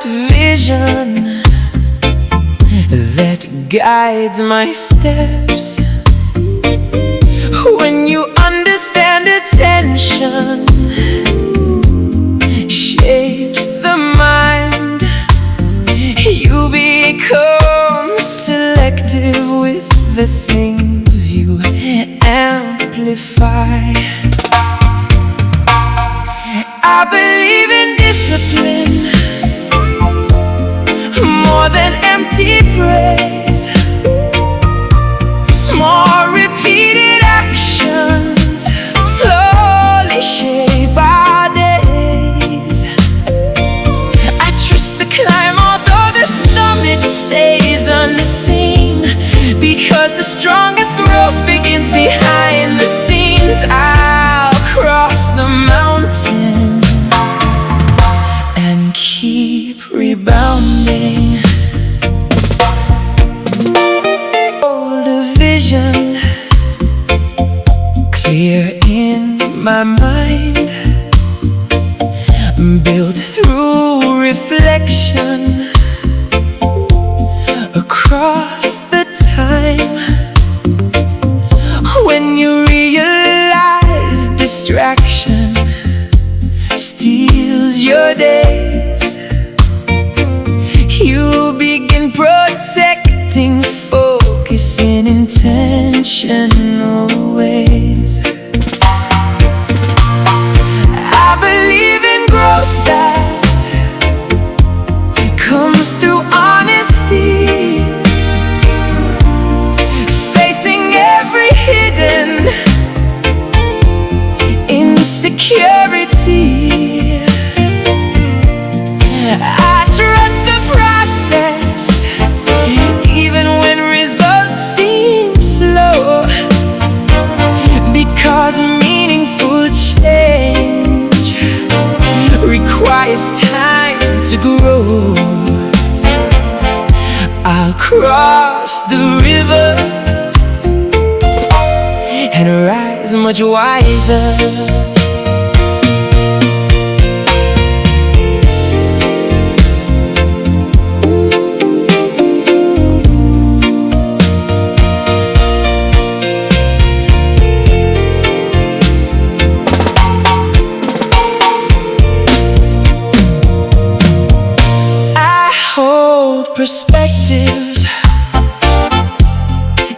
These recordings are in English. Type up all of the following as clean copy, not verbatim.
vision that guides my steps. When you understand attention shapes the mind, you become selective with the things you amplify. I believe in discipline more than empty praise. Small repeated actions slowly shape our days. I trust the climb although the summit stays unseen, because the strongest growth begins behind the scenes. I'll cross the mountain and keep rebounding. Hold a vision clear in my mind, built through reflection across the time. When you realize distraction steals your days, you begin protecting focus in intentional ways. I believe in growth that comes through honesty, facing every hidden insecurity. I trust the process even when results seem slow, because meaningful change requires time to grow. I'll cross the river and rise much wiser. Perspectives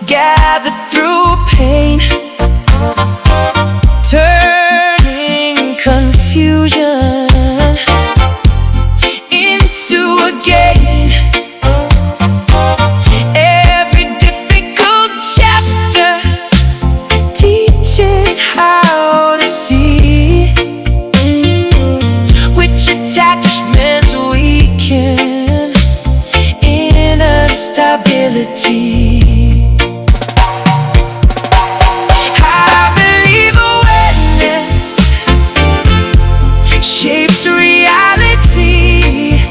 gathered through pain, turning confusion into a gain. Every difficult chapter teaches how to see which attachments weaken stability. I believe awareness shapes reality.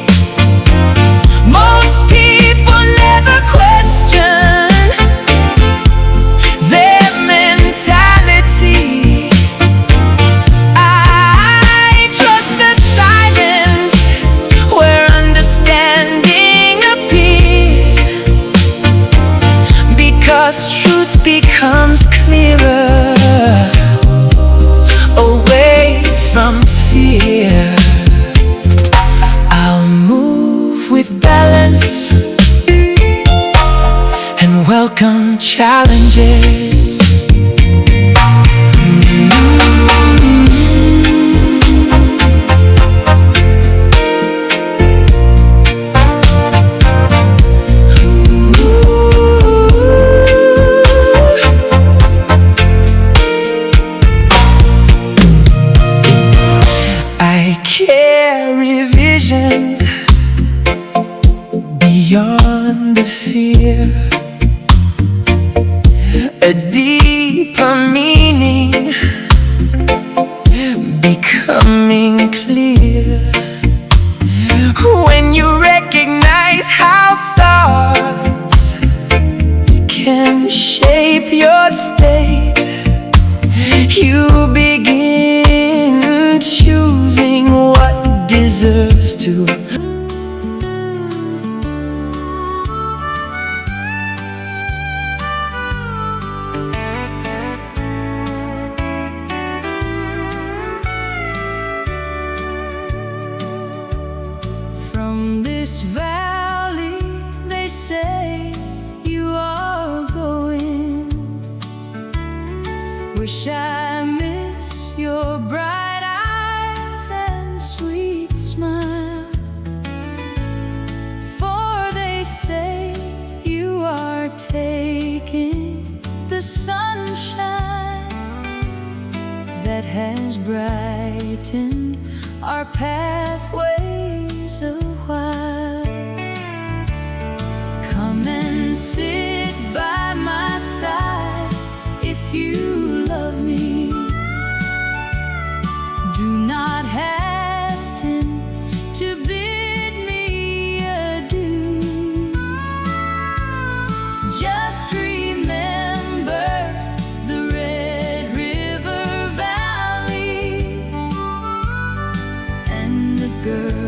Most people never question their mentality. I trust the silence where understanding appears, because truth becomes clearer away from fear. I'll move with balance and welcome challenges. Carry visions beyond the fear, a deeper meaning becoming clear. When you recognize how thoughts can shape your state, you begin choosing what deserves to this valley they say you are going. Wish I miss your bright eyes and sweet smile, for they say you are taking the sunshine that has brightened our pathways a while. Come and sit by my side if you love me. Do not hasten to bid me adieu. Just remember the Red River Valley and the girl